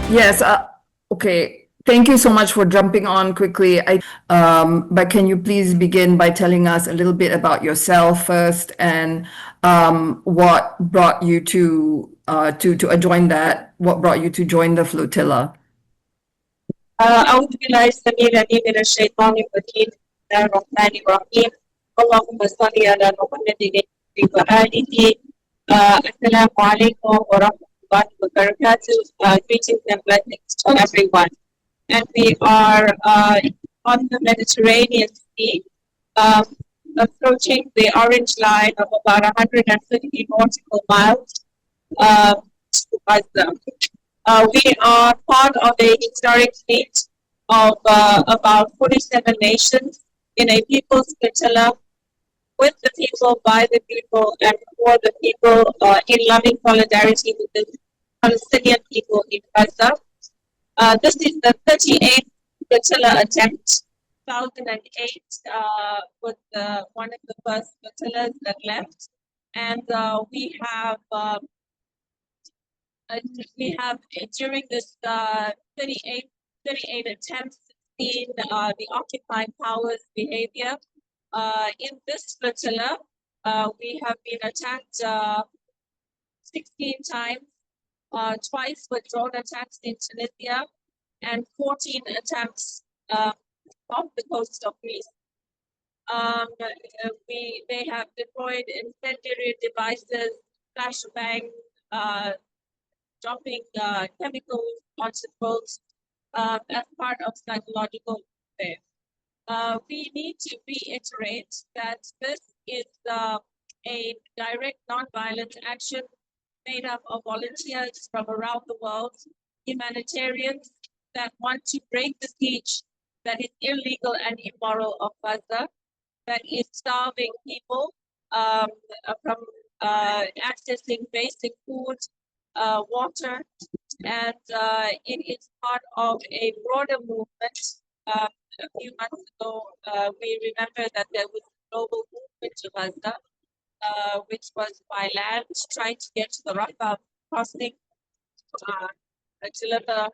Yes. Okay. Thank you so much for jumping on quickly. But can you please begin by telling us a little bit about yourself first and what brought you to join that? What brought you to join the flotilla? أعوذ بالله السميع العليم من الشيطان الرجيم بسم الله الرحمن الرحيم اللهم صل على محمد وآله السلام عليكم ورحمة الله وبركاته. Greetings and blessings to everyone. And we are on the Mediterranean Sea, um, approaching the orange line of about 150 nautical miles to Gaza. We are part of a historic fleet of about 47 nations in a people's flotilla with the people, by the people, and for the people in loving solidarity with the Palestinian people in Gaza. This is the 38th flotilla attempt. 2008 was one of the first flotillas that left, and we have during this 38 attempts seen the occupying powers behavior. In this flotilla, we have been attacked 16 times, twice with drone attacks in Tunisia, and 14 attacks off the coast of Greece. They have deployed incendiary devices, flashbang, dropping chemicals onto the boats as part of psychological warfare. We need to reiterate that this is a direct nonviolent action made up of volunteers from around the world, humanitarians that want to break the siege that is illegal and immoral of Gaza, that is starving people from accessing basic food, water, and it is part of a broader movement. A few months ago, we remember that there was a global movement to Gaza, which was by land, trying to get to the Rafah crossing to deliver,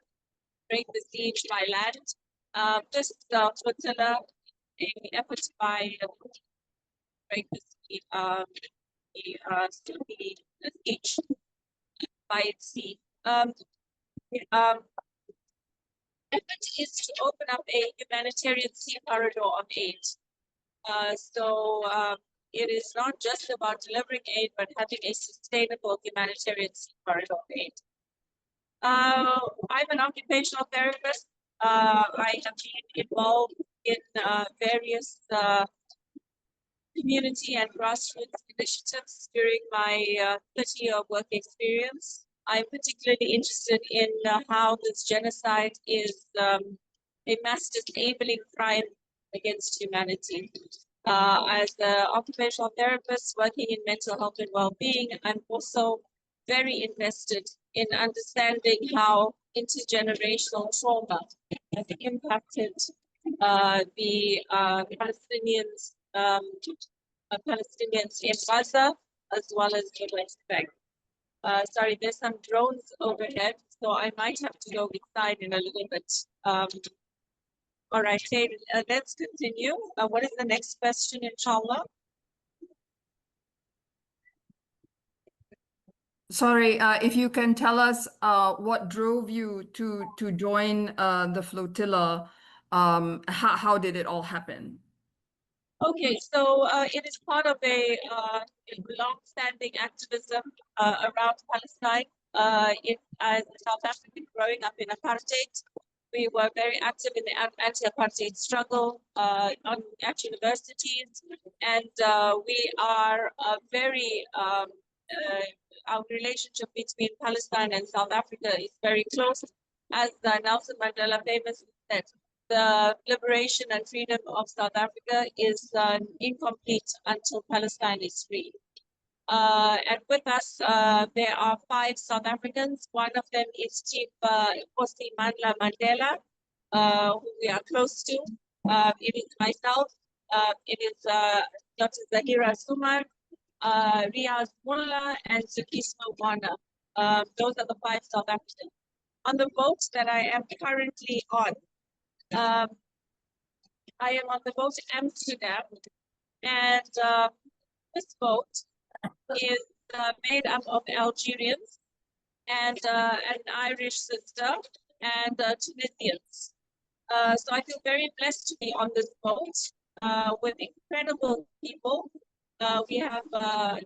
break the siege by land. This flotilla, in the effort to break the siege by sea. Effort is to open up a humanitarian sea corridor of aid. It is not just about delivering aid, but having a sustainable humanitarian sea corridor of aid. I'm an occupational therapist. I have been involved in various community and grassroots initiatives during my 30-year work experience. I'm particularly interested in how this genocide is a mass disabling crime against humanity. As an occupational therapist working in mental health and well-being, I'm also very invested in understanding how intergenerational trauma has impacted the Palestinians in Gaza, as well as the West Bank. Sorry, there's some drones overhead, so I might have to go inside in a little bit. All right, David, let's continue. What is the next question, inshallah? Sorry, if you can tell us what drove you to join the flotilla. How did it all happen? Okay, so it is part of a long-standing activism around Palestine. As a South African growing up in apartheid, we were very active in the anti-apartheid struggle at universities, and we are very our relationship between Palestine and South Africa is very close. As Nelson Mandela famously said, the liberation and freedom of South Africa is incomplete until Palestine is free. And with us, there are 5 South Africans. One of them is Chief Nkosi Mandela, who we are close to. It is myself. It is Dr. Zahira Sumar, Riaz Mullah, and Sukisma Wana. Those are the 5 South Africans. on the boat that I am currently on. Um, I am on the boat Amsterdam, and this boat is made up of Algerians and an Irish sister and Tunisians. So I feel very blessed to be on this boat with incredible people. We have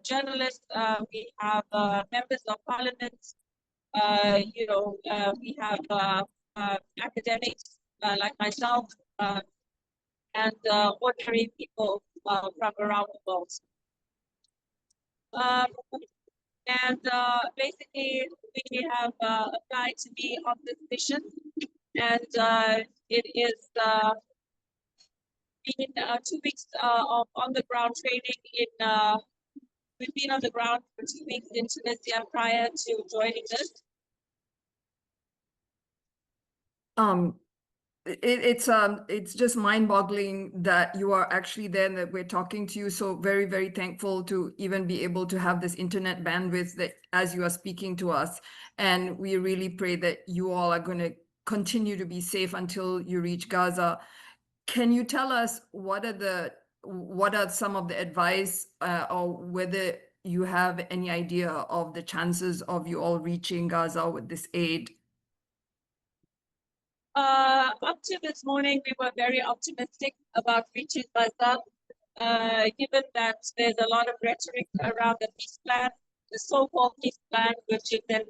journalists, we have members of parliament, we have academics like myself, and ordinary people from around the world. Um, and basically, we have applied to be on this mission, and it is been 2 weeks of on the ground training in. We've been on the ground for 2 weeks in Tunisia prior to joining this. It's just mind-boggling that you are actually there and that we're talking to you. So very, very thankful to even be able to have this internet bandwidth that as you are speaking to us. And we really pray that you all are going to continue to be safe until you reach Gaza. Can you tell us what are some of the advice or whether you have any idea of the chances of you all reaching Gaza with this aid? Up to this morning, we were very optimistic about reaching Gaza, given that there's a lot of rhetoric around the peace plan, the so-called peace plan, which is then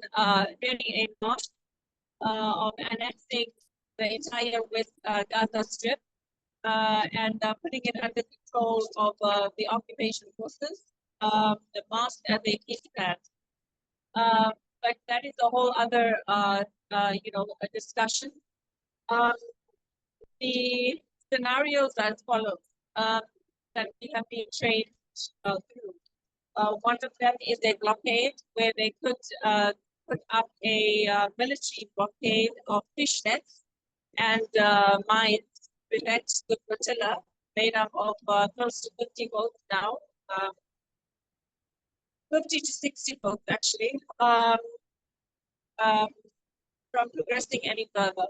really a knot of annexing the entire West Gaza Strip and putting it under control of the occupation forces, the mosque, and the peace plan. But that is a whole other, a discussion. The scenarios as follows that we have been trained through. One of them is a blockade where they could put up a military blockade of fish nets and mines to prevent the flotilla made up of close to 50 boats now, 50 to 60 boats actually, from progressing any further.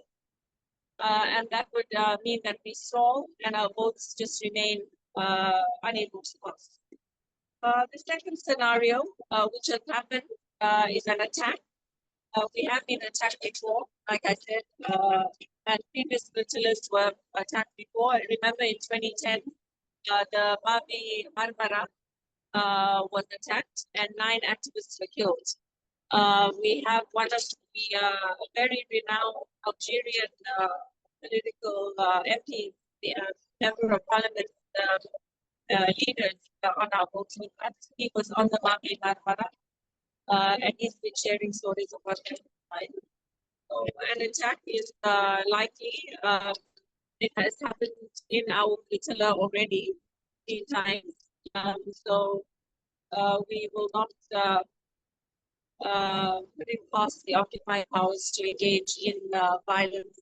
And that would mean that we stall and our boats just remain unable to cross. The second scenario, which has happened, is an attack. We have been attacked before, like I said, and previous flotillas were attacked before. I remember in 2010, the Babi Marmara was attacked and 9 activists were killed. We have one of the very renowned Algerian political MPs, the member of parliament, leaders on our boat. He was on the Babi Marmara, and he's been sharing stories about that. So an attack is likely. It has happened in our flotilla already 3 times. So we will not put it past the occupied powers to engage in violence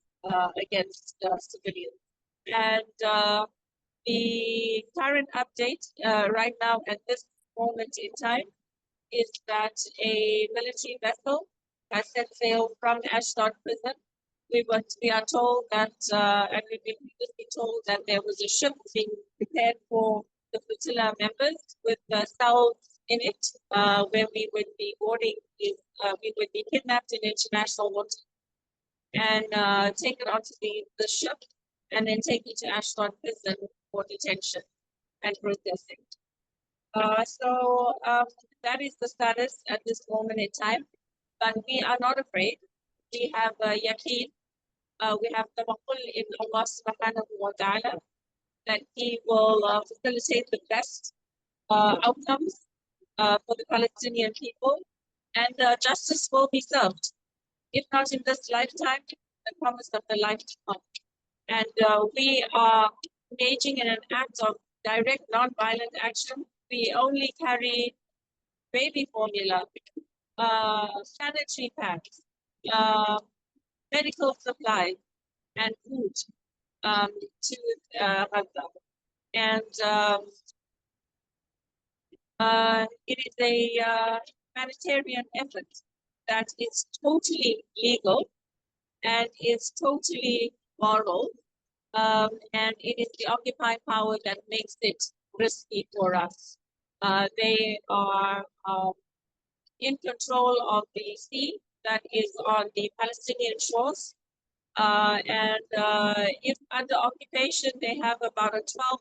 against civilians. And the current update right now at this moment in time is that a military vessel has set sail from Ashdod prison. We are told that, and we've been previously told that there was a ship being prepared for the flotilla members with cells in it, where we would be boarding, we would be kidnapped in international waters and taken onto the ship and then taken to Ashdod prison for detention and processing. So that is the status at this moment in time, but we are not afraid. We have yaqeen, we have tawakkul in Allah subhanahu wa ta'ala that He will facilitate the best outcomes for the Palestinian people, and justice will be served. If not in this lifetime, the promise of the life to come. And we are engaging in an act of direct non-violent action. We only carry baby formula, sanitary pads, medical supplies, and food to Gaza. And it is a humanitarian effort that is totally legal and is totally moral. And it is the occupying power that makes it risky for us. They are in control of the sea that is on the Palestinian shores. If under occupation, they have about a 12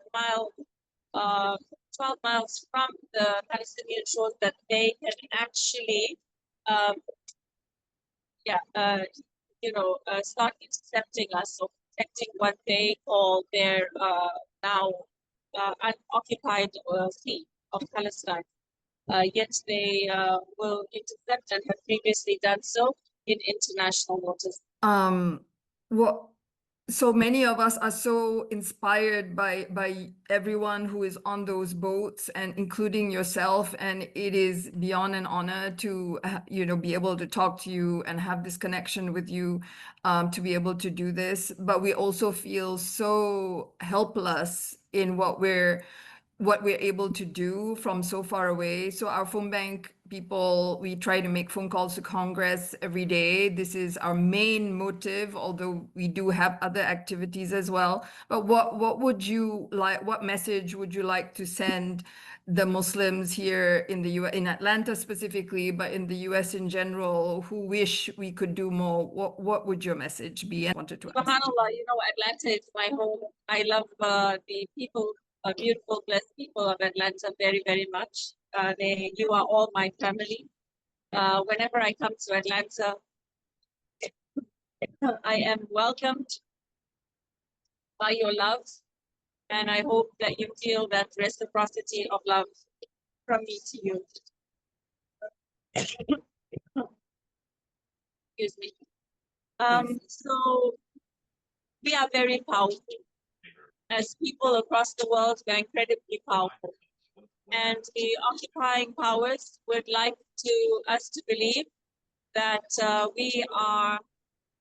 miles from the Palestinian shores that they can actually, um, start intercepting us or protecting what they call their now unoccupied sea of Palestine. Yet they will intercept and have previously done so in international waters. What so many of us are so inspired by everyone who is on those boats, and including yourself, and it is beyond an honor to be able to talk to you and have this connection with you, to be able to do this. But we also feel so helpless in what we're able to do from so far away. So our phone bank people, we try to make phone calls to Congress every day. This is our main motive, although we do have other activities as well. But what would you like, what message would you like to send the Muslims here in the US, in Atlanta specifically, but in the US in general, who wish we could do more? What would your message be? I wanted to ask. SubhanAllah, Atlanta is my home. I love the people, beautiful, blessed people of Atlanta very, very much. You are all my family. Whenever I come to Atlanta, I am welcomed by your love, and I hope that you feel that reciprocity of love from me to you. Excuse me. So we are very powerful. As people across the world, we are incredibly powerful. And the occupying powers would like us to believe that we are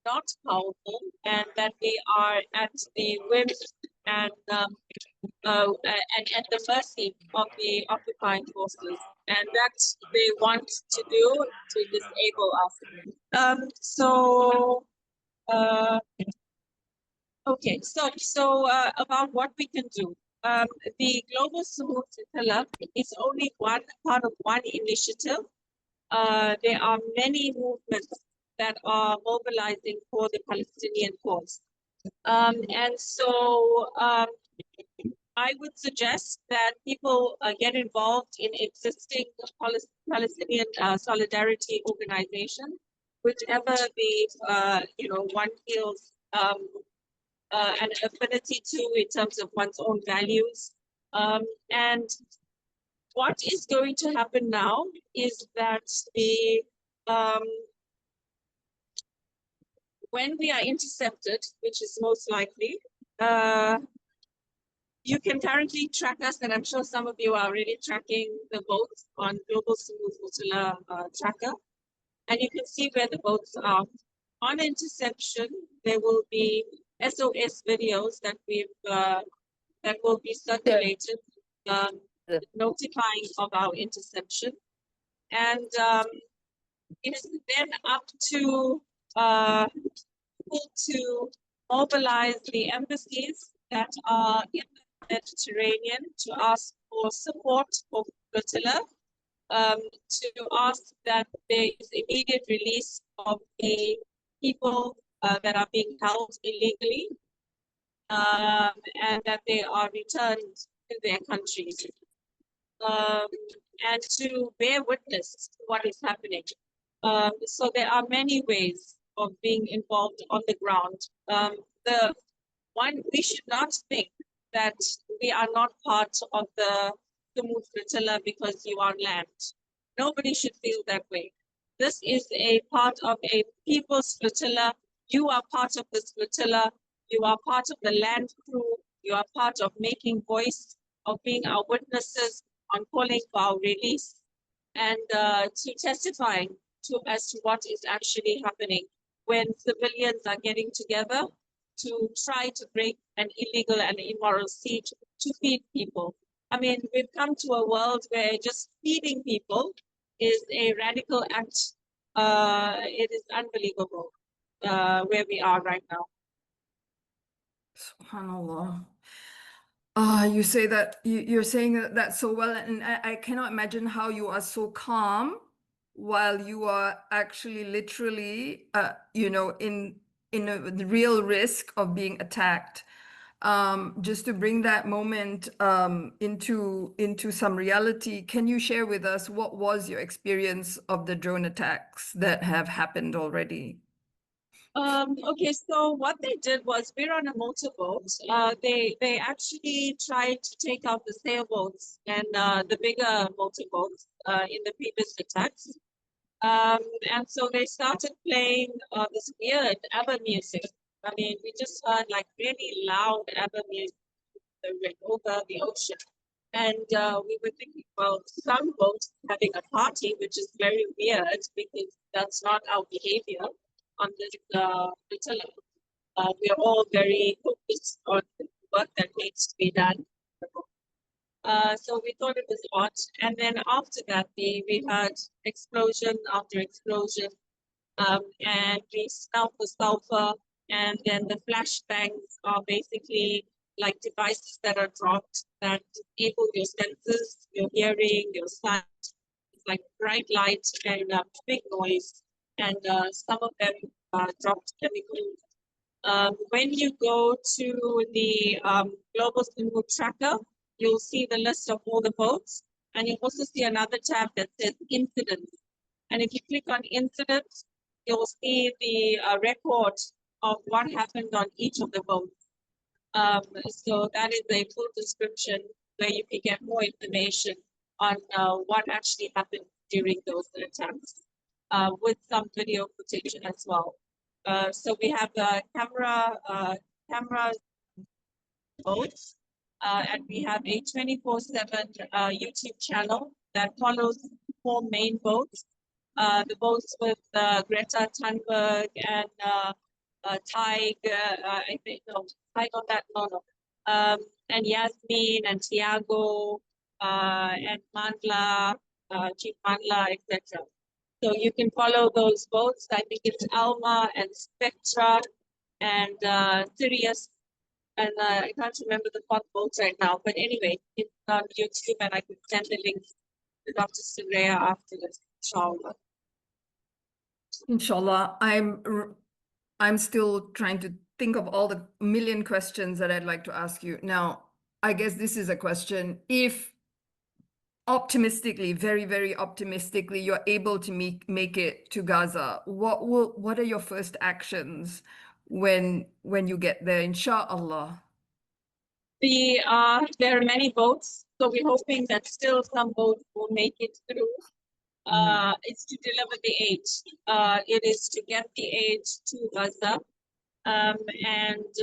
not powerful and that we are at the whim and at the mercy of the occupying forces, and that they want to do to disable us. About what we can do. The Global Samud Flotilla is only one part of one initiative. There are many movements that are mobilizing for the Palestinian cause. I would suggest that people get involved in existing Palestinian solidarity organization, whichever one feels an affinity to in terms of one's own values. And what is going to happen now is that when we are intercepted, which is most likely, you can currently track us, and I'm sure some of you are already tracking the boats on Global Samud Flotilla tracker, and you can see where the boats are. On interception, there will be SOS videos that will be circulated, notifying of our interception, and it is then up to people to mobilize the embassies that are in the Mediterranean to ask for support for flotilla, to ask that there is immediate release of the people that are being held illegally, and that they are returned to their countries, and to bear witness to what is happening. So there are many ways of being involved on the ground. We should not think that we are not part of the Samud Flotilla because you are on land. Nobody should feel that way. This is a part of a people's flotilla. You are part of this flotilla. You are part of the land crew. You are part of making voice, of being our witnesses, on calling for our release, and to testifying as to what is actually happening when civilians are getting together to try to break an illegal and immoral siege to feed people. I mean, we've come to a world where just feeding people is a radical act. It is unbelievable. where we are right now. SubhanAllah. You say that you're saying that so well, and I cannot imagine how you are so calm while you are actually literally, in the real risk of being attacked. Just to bring that moment into some reality, can you share with us what was your experience of the drone attacks that have happened already? Okay, so what they did was we're on a motorboat. They actually tried to take out the sailboats and the bigger motorboats in the previous attacks. And so they started playing this weird ABBA music. I mean, we just heard like really loud ABBA music over the ocean. And we were thinking, well, some boats having a party, which is very weird because that's not our behavior on this flotilla. We are all very focused on the work that needs to be done. So we thought it was odd. And then after that, we had explosion after explosion, and we smelled the sulfur. And then the flashbangs are basically like devices that are dropped that enable your senses, your hearing, your sight. It's like bright light and big noise. And some of them dropped chemicals. When you go to the Global Samud tracker, you'll see the list of all the boats, and you'll also see another tab that says incidents. And if you click on incidents, you'll see the record of what happened on each of the boats. So that is a full description where you can get more information on what actually happened during those attacks, with some video footage as well. So we have camera boats, and we have a 24/7 YouTube channel that follows four main boats. The boats with Greta Thunberg and Tig, I think, no, Tig on that, no. And Yasmin and Tiago and Mandla, Chief Mandla, etc. So you can follow those boats. I think it's Alma and Spectra and Sirius, and I can't remember the fourth boats right now. But anyway, it's on YouTube, and I could send the links to Dr. Suraya after this, inshallah. Inshallah, I'm still trying to think of all the million questions that I'd like to ask you. Now, I guess this is a question. If optimistically, very, very optimistically, you're able to make it to Gaza, what are your first actions when you get there, inshallah? There are many boats, so we're hoping that still some boats will make it through. It's to deliver the aid. It is to get the aid to Gaza. And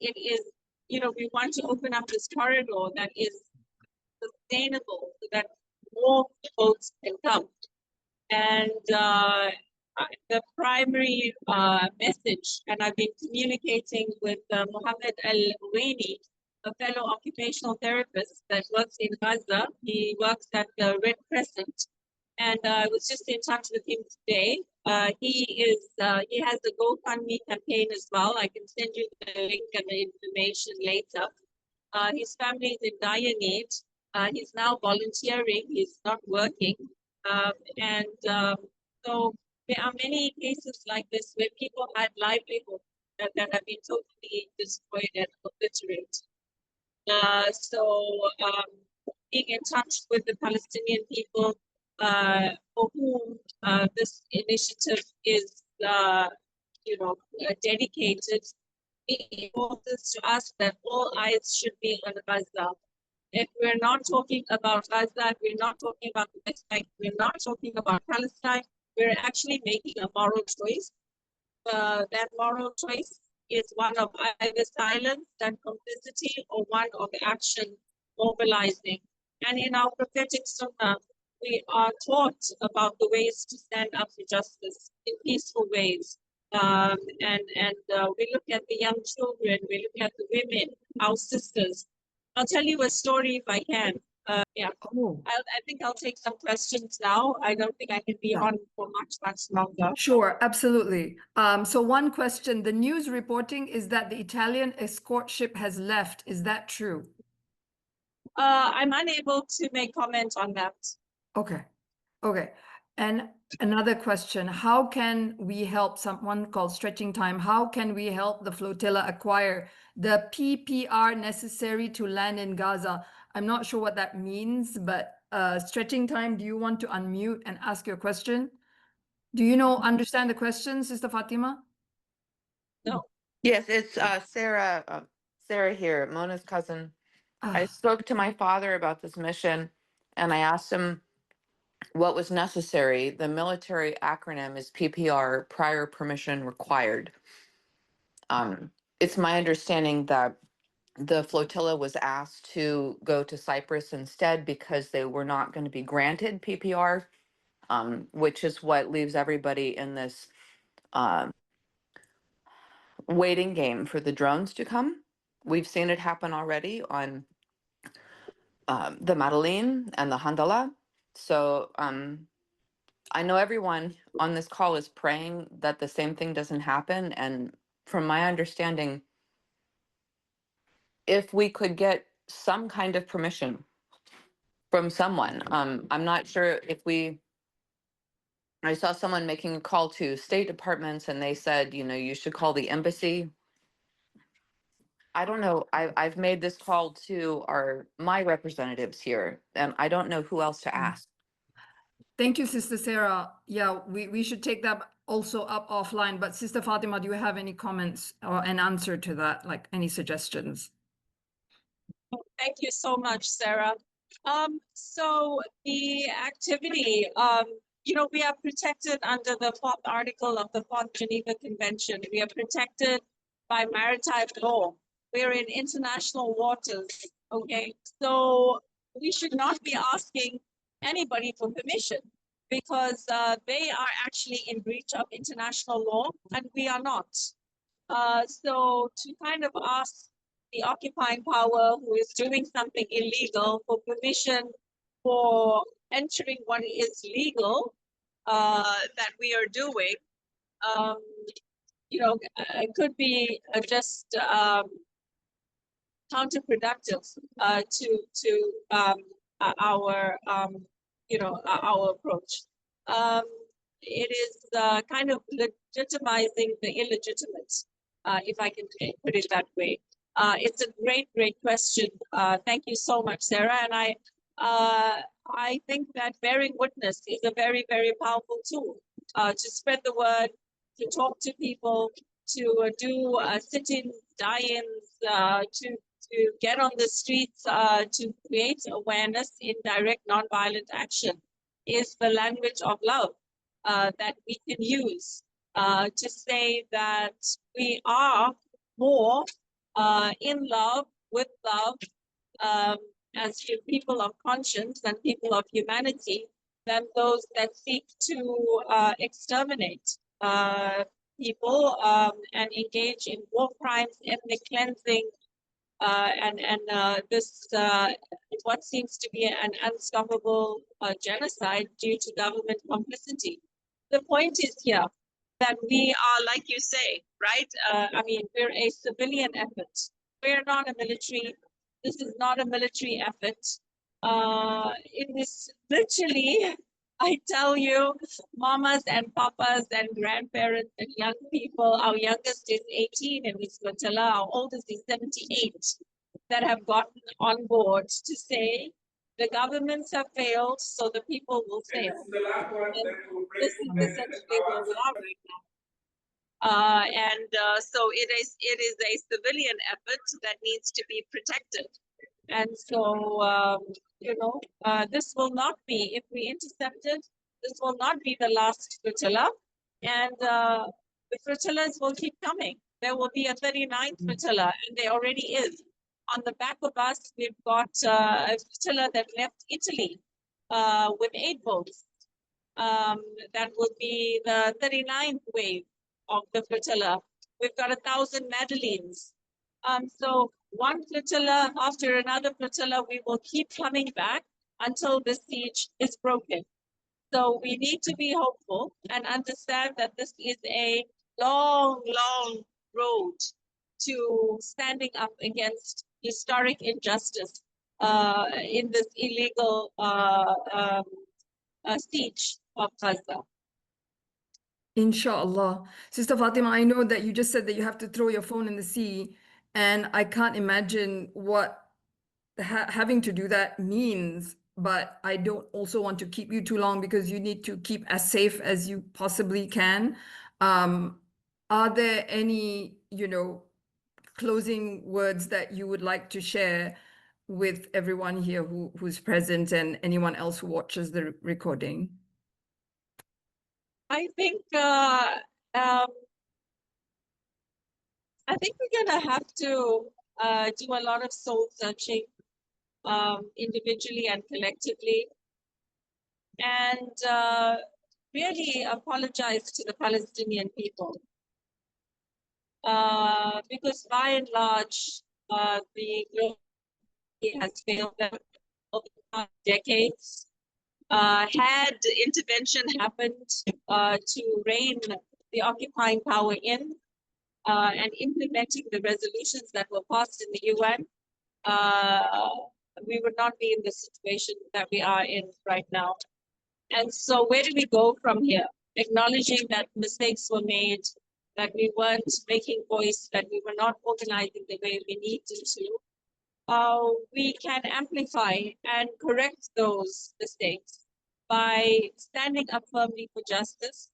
it is, we want to open up this corridor that is sustainable so that more boats can come. And the primary message, and I've been communicating with Mohammed Al-Waini, a fellow occupational therapist that works in Gaza. He works at the Red Crescent, and I was just in touch with him today. He has a GoFundMe campaign as well. I can send you the link and the information later. His family is in dire need. He's now volunteering. He's not working. So there are many cases like this where people had livelihoods that have been totally destroyed and obliterated. Being in touch with the Palestinian people for whom this initiative is, dedicated, it importance to us that all eyes should be on Gaza. If we're not talking about Gaza, we're not talking about the West Bank, we're not talking about Palestine, we're actually making a moral choice. That moral choice is one of either silence and complicity or one of action, mobilizing. And in our prophetic sunnah, we are taught about the ways to stand up for justice in peaceful ways. We look at the young children, we look at the women, our sisters. I'll tell you a story if I can. Yeah, Oh, I think I'll take some questions now. I don't think I can be yeah. on for much longer. Sure, absolutely. So one question, the news reporting is that the Italian escort ship has left. Is that true? I'm unable to make comment on that. Okay. Okay. And another question, how can we help someone called Stretching Time? How can we help the flotilla acquire the PPR necessary to land in Gaza? I'm not sure what that means, but Stretching Time, do you want to unmute and ask your question? Do you understand the question, Sister Fatima? No. Yes, it's Sarah. Sarah here, Mona's cousin. I Ah, spoke to my father about this mission, and I asked him what was necessary. The military acronym is PPR, Prior Permission Required. It's my understanding that the flotilla was asked to go to Cyprus instead because they were not going to be granted PPR, which is what leaves everybody in this waiting game for the drones to come. We've seen it happen already on the Madeleine and the Handala. So I know everyone on this call is praying that the same thing doesn't happen. And from my understanding, if we could get some kind of permission from someone, I'm not sure if I saw someone making a call to state departments and they said, you should call the embassy. I don't know. I've made this call to my representatives here, and I don't know who else to ask. thank you, Sister Sarah. Yeah, we should take that also up offline. But Sister Fatima, do you have any comments or an answer to that, like any suggestions? Thank you so much, Sarah. So the activity, we are protected under the 4th article of the 4th Geneva Convention. We are protected by maritime law. We're in international waters, okay? So we should not be asking anybody for permission because they are actually in breach of international law and we are not. So to kind of ask the occupying power who is doing something illegal for permission for entering what is legal that we are doing, um, it could be just counterproductive to our our approach. It is kind of legitimizing the illegitimate, if I can put it that way. It's a great question. Thank you so much, Sarah. And I think that bearing witness is a very powerful tool to spread the word, to talk to people, to do sit-ins, die-ins, to get on the streets, to create awareness in direct nonviolent action is the language of love that we can use to say that we are more in love, with love, as people of conscience and people of humanity than those that seek to exterminate people and engage in war crimes, ethnic cleansing, and this what seems to be an unstoppable genocide due to government complicity. The point is here that we are, like you say, right? I mean, we're a civilian effort. We're not a military. This is not a military effort. It is literally, I tell you, mamas and papas and grandparents and young people. Our youngest is 18 in this flotilla. Our oldest is 78 that have gotten on board to say the governments have failed, so the people will fail. And this is essentially where we are right now. So it is a civilian effort that needs to be protected. And so, this will not be, if we intercept it, this will not be the last flotilla. And the flotillas will keep coming. There will be a 39th flotilla, and there already is. On the back of us, we've got a flotilla that left Italy with 8 boats. That will be the 39th wave of the flotilla. We've got 1,000 Madeleines. So one flotilla after another flotilla, we will keep coming back until the siege is broken. So we need to be hopeful and understand that this is a long, long road to standing up against historic injustice in this illegal siege of Gaza. Inshallah. Sister Fatima, I know that you just said that you have to throw your phone in the sea, and I can't imagine what having to do that means, but I don't also want to keep you too long because you need to keep as safe as you possibly can. Are there any, closing words that you would like to share with everyone here who's present and anyone else who watches the recording? I think we're gonna have to do a lot of soul searching individually and collectively, and really apologize to the Palestinian people because by and large the global has failed them over the past decades. Had intervention happened to rein the occupying power in and implementing the resolutions that were passed in the UN, we would not be in the situation that we are in right now. And so where do we go from here? Acknowledging that mistakes were made, that we weren't making voice, that we were not organizing the way we needed to. We can amplify and correct those mistakes by standing up firmly for justice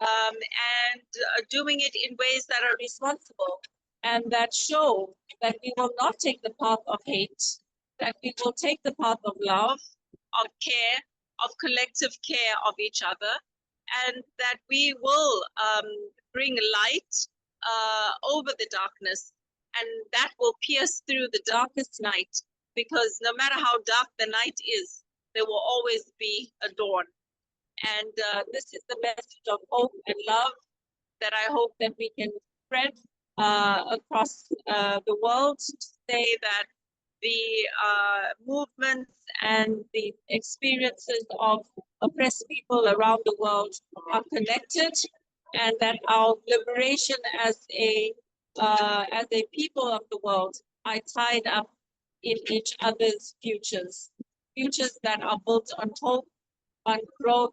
and doing it in ways that are responsible and that show that we will not take the path of hate, that we will take the path of love, of care, of collective care of each other, and that we will bring light over the darkness, and that will pierce through the darkest night, because no matter how dark the night is, there will always be a dawn. And this is the message of hope and love that I hope that we can spread across the world, to say that the movements and the experiences of oppressed people around the world are connected, and that our liberation as a people of the world are tied up in each other's futures that are built on hope, on growth,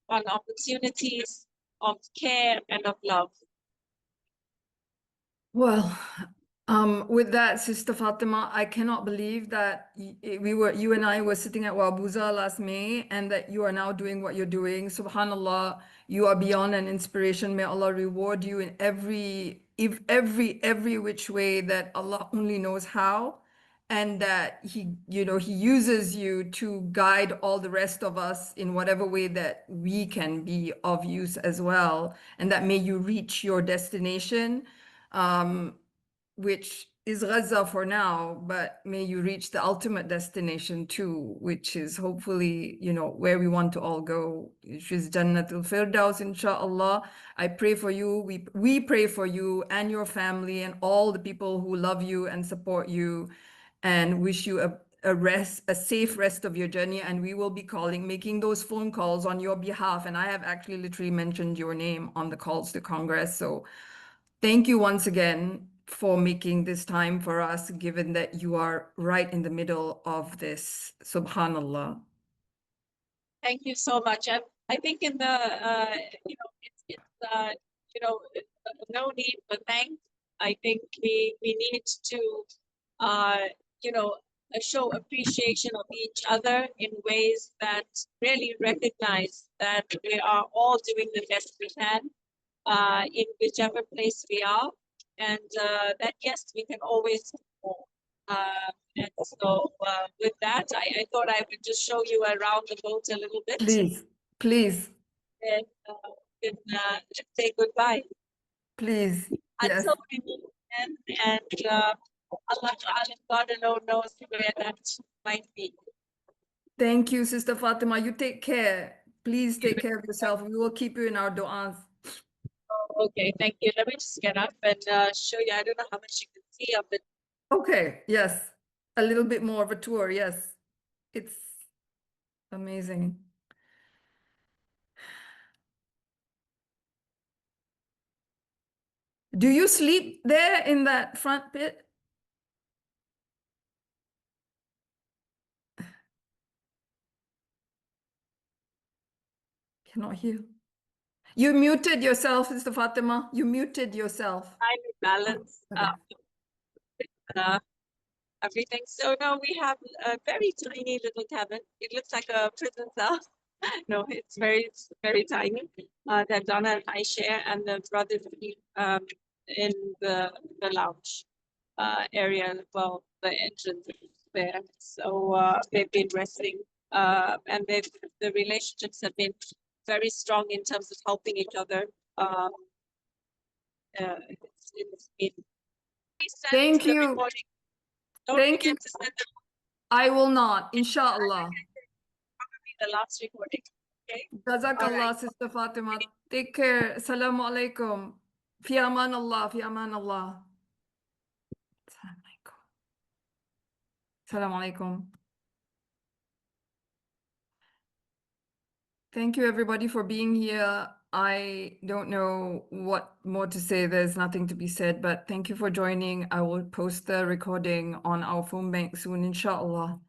on opportunities, of care, and of love. Well, with that, Sister Fatima, I cannot believe that you and I were sitting at Wabuza last May, and that you are now doing what you're doing. Subhanallah, you are beyond an inspiration. May Allah reward you in every which way that Allah only knows how, and that He uses you to guide all the rest of us in whatever way that we can be of use as well, and that may you reach your destination. Which is Gaza for now, but may you reach the ultimate destination too, which is hopefully, where we want to all go, which is Jannatul Firdaus, inshallah. I pray for you. We pray for you and your family and all the people who love you and support you, and wish you a safe rest of your journey. And we will be making those phone calls on your behalf. And I have actually literally mentioned your name on the calls to Congress. So thank you once again for making this time for us, given that you are right in the middle of this. Subhanallah. Thank you so much. And I think in the, no need for thanks. I think we need to, show appreciation of each other in ways that really recognize that we are all doing the best we can in whichever place we are, and that yes, we can always do more. And so with that, I thought I would just show you around the boat a little bit. Please. And let's say goodbye. Please. Yes. Until we meet again, and Allah Ta'ala, God alone knows where that might be. Thank you, Sister Fatima. You take care. Please take care of yourself. We will keep you in our du'as. Okay, thank you. Let me just get up and show you. I don't know how much you can see of the Okay, yes. A little bit more of a tour, yes. It's amazing. Do you sleep there in that front pit? Cannot hear. You muted yourself, Mr. Fatima. You muted yourself. Finally Oh, balance okay. uh, everything. So now we have a very tiny little cabin. It looks like a prison cell. No, it's very tiny. That Donna and I share, and the brothers sleep in the lounge area. Well, the entrance is there. So they've been resting, and the relationships have been very strong in terms of helping each other. It's been. Please send Thank the you. recording. Don't Thank you. forget to send I will not, inshallah. the last recording. Okay. All Jazakallah, right. Sister Fatima. Take care. Assalamu alaikum. Fi aman Allah, fi aman Allah. Assalamu alaikum. Assalamu alaikum. Thank you, everybody, for being here. I don't know what more to say. There's nothing to be said, but thank you for joining. I will post the recording on our phone bank soon, inshallah.